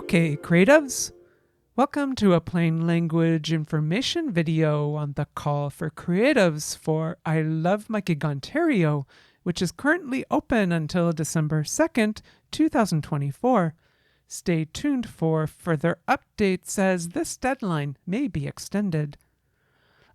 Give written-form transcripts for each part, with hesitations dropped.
Okay, creatives, welcome to a plain language information video on the call for creatives for I Love My Gig Ontario, which is currently open until December 2nd, 2024. Stay tuned for further updates as this deadline may be extended.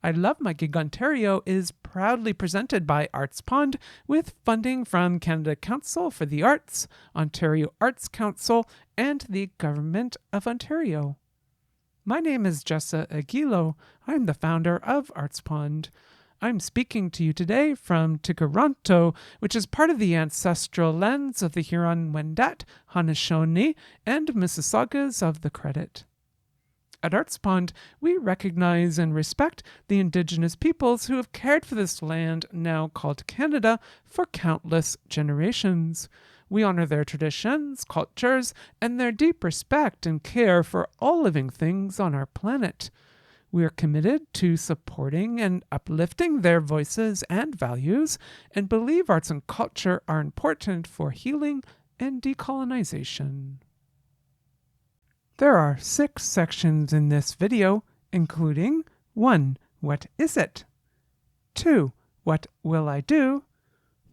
I Love My Gig Ontario is proudly presented by ArtsPond with funding from Canada Council for the Arts, Ontario Arts Council, and the Government of Ontario. My name is Jessa Aguilo. I'm the founder of ArtsPond. I'm speaking to you today from Tikaronto, which is part of the ancestral lands of the Huron-Wendat, Haudenosaunee, and Mississaugas of the Credit. At ArtsPond, we recognize and respect the Indigenous peoples who have cared for this land, now called Canada, for countless generations. We honor their traditions, cultures, and their deep respect and care for all living things on our planet. We are committed to supporting and uplifting their voices and values, and believe arts and culture are important for healing and decolonization. There are 6 sections in this video, including 1. What is it? 2. What will I do?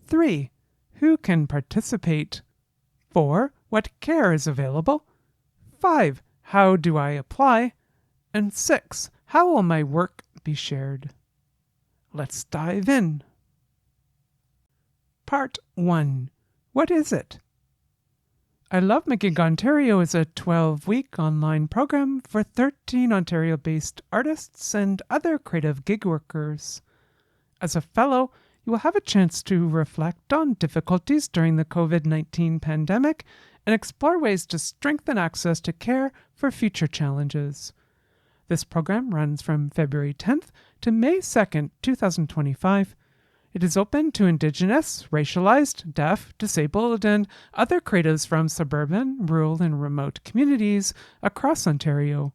3. Who can participate? 4. What care is available? 5. How do I apply? And 6. How will my work be shared? Let's dive in. Part 1. What is it? I Love My Gig Ontario is a 12-week online program for 13 Ontario-based artists and other creative gig workers. As a fellow, you will have a chance to reflect on difficulties during the COVID-19 pandemic and explore ways to strengthen access to care for future challenges. This program runs from February 10th to May 2nd, 2025. It is open to Indigenous, racialized, deaf, disabled, and other creatives from suburban, rural, and remote communities across Ontario.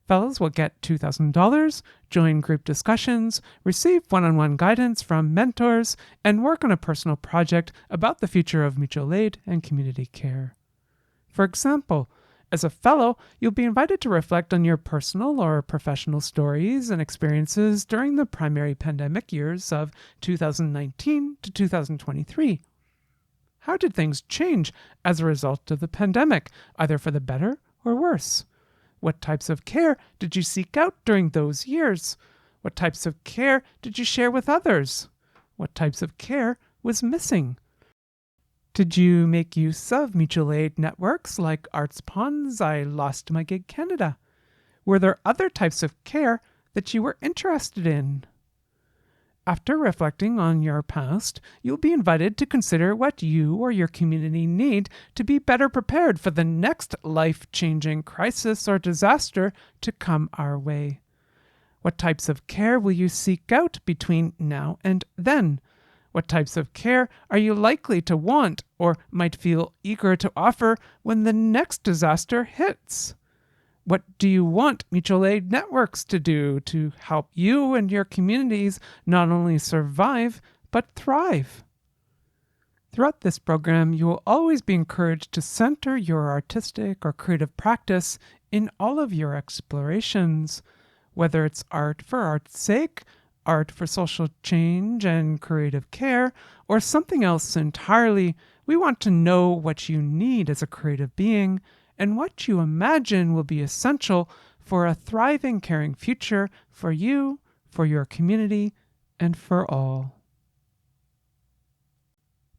Fellows will get $2,000, join group discussions, receive one-on-one guidance from mentors, and work on a personal project about the future of mutual aid and community care. For example, as a fellow, you'll be invited to reflect on your personal or professional stories and experiences during the primary pandemic years of 2019 to 2023. How did things change as a result of the pandemic, either for the better or worse? What types of care did you seek out during those years? What types of care did you share with others? What types of care was missing? Did you make use of mutual aid networks like ArtsPond's I Lost My Gig Canada? Were there other types of care that you were interested in? After reflecting on your past, you'll be invited to consider what you or your community need to be better prepared for the next life-changing crisis or disaster to come our way. What types of care will you seek out between now and then? What types of care are you likely to want or might feel eager to offer when the next disaster hits? What do you want mutual aid networks to do to help you and your communities not only survive, but thrive? Throughout this program, you will always be encouraged to center your artistic or creative practice in all of your explorations, whether it's art for art's sake, art for social change and creative care, or something else entirely. We want to know what you need as a creative being and what you imagine will be essential for a thriving, caring future for you, for your community, and for all.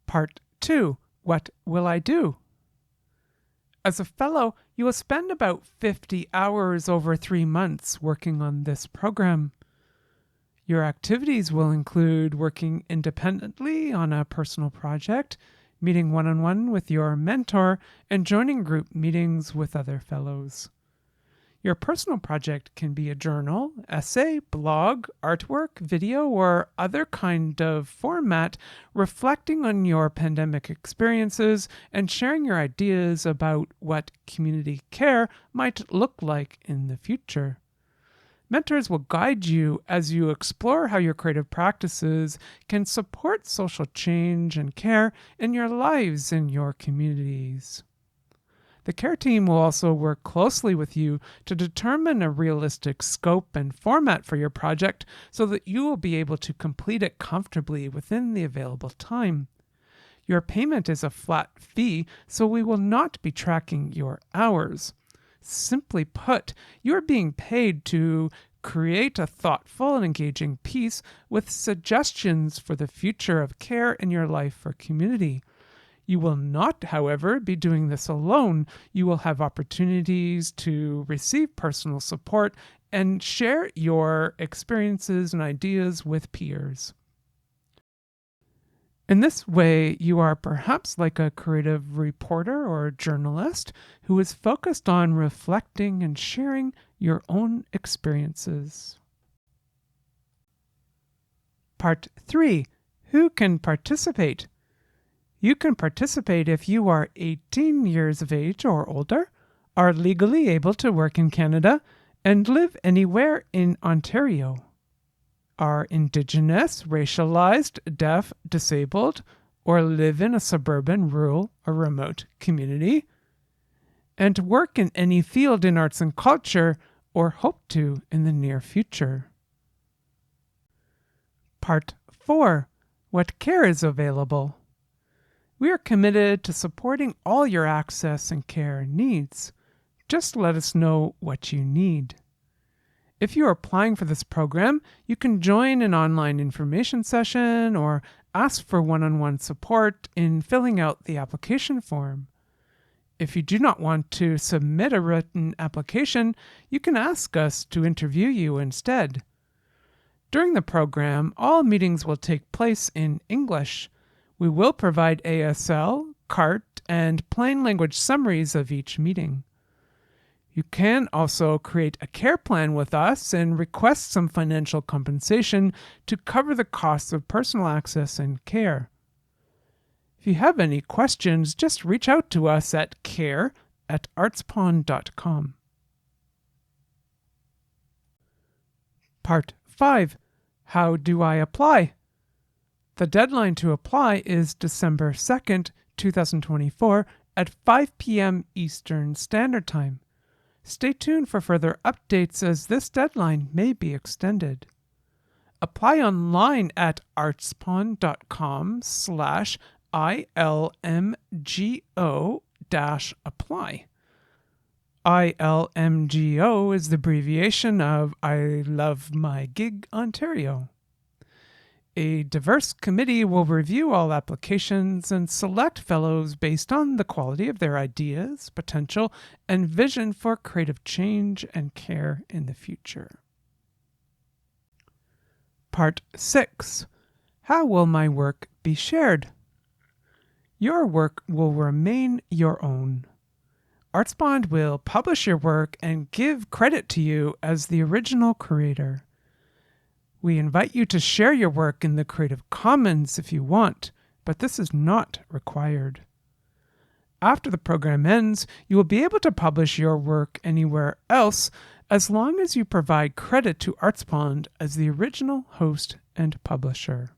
Part 2. What will I do? As a fellow, you will spend about 50 hours over 3 months working on this program. Your activities will include working independently on a personal project, meeting one-on-one with your mentor, and joining group meetings with other fellows. Your personal project can be a journal, essay, blog, artwork, video, or other kind of format reflecting on your pandemic experiences and sharing your ideas about what community care might look like in the future. Mentors will guide you as you explore how your creative practices can support social change and care in your lives and your communities. The care team will also work closely with you to determine a realistic scope and format for your project so that you will be able to complete it comfortably within the available time. Your payment is a flat fee, so we will not be tracking your hours. Simply put, you are being paid to create a thoughtful and engaging piece with suggestions for the future of care in your life or community. You will not, however, be doing this alone. You will have opportunities to receive personal support and share your experiences and ideas with peers. In this way, you are perhaps like a creative reporter or journalist who is focused on reflecting and sharing your own experiences. Part 3. Who can participate? You can participate if you are 18 years of age or older, are legally able to work in Canada, and live anywhere in Ontario. Are Indigenous, racialized, deaf, disabled, or live in a suburban, rural, or remote community, and work in any field in arts and culture or hope to in the near future. Part 4. What care is available? We are committed to supporting all your access and care needs. Just let us know what you need. If you are applying for this program, you can join an online information session or ask for one-on-one support in filling out the application form. If you do not want to submit a written application, you can ask us to interview you instead. During the program, all meetings will take place in English. We will provide ASL, CART, and plain language summaries of each meeting. You can also create a care plan with us and request some financial compensation to cover the costs of personal access and care. If you have any questions, just reach out to us at care@artspond.com. Part 5. How do I apply? The deadline to apply is December 2nd, 2024 at 5 p.m. Eastern Standard Time. Stay tuned for further updates as this deadline may be extended. Apply online at artspond.com/ILMGO-apply. ILMGO is the abbreviation of I Love My Gig Ontario. A diverse committee will review all applications and select fellows based on the quality of their ideas, potential, and vision for creative change and care in the future. Part 6. How will my work be shared? Your work will remain your own. ArtsPond will publish your work and give credit to you as the original creator. We invite you to share your work in the Creative Commons if you want, but this is not required. After the program ends, you will be able to publish your work anywhere else as long as you provide credit to ArtsPond as the original host and publisher.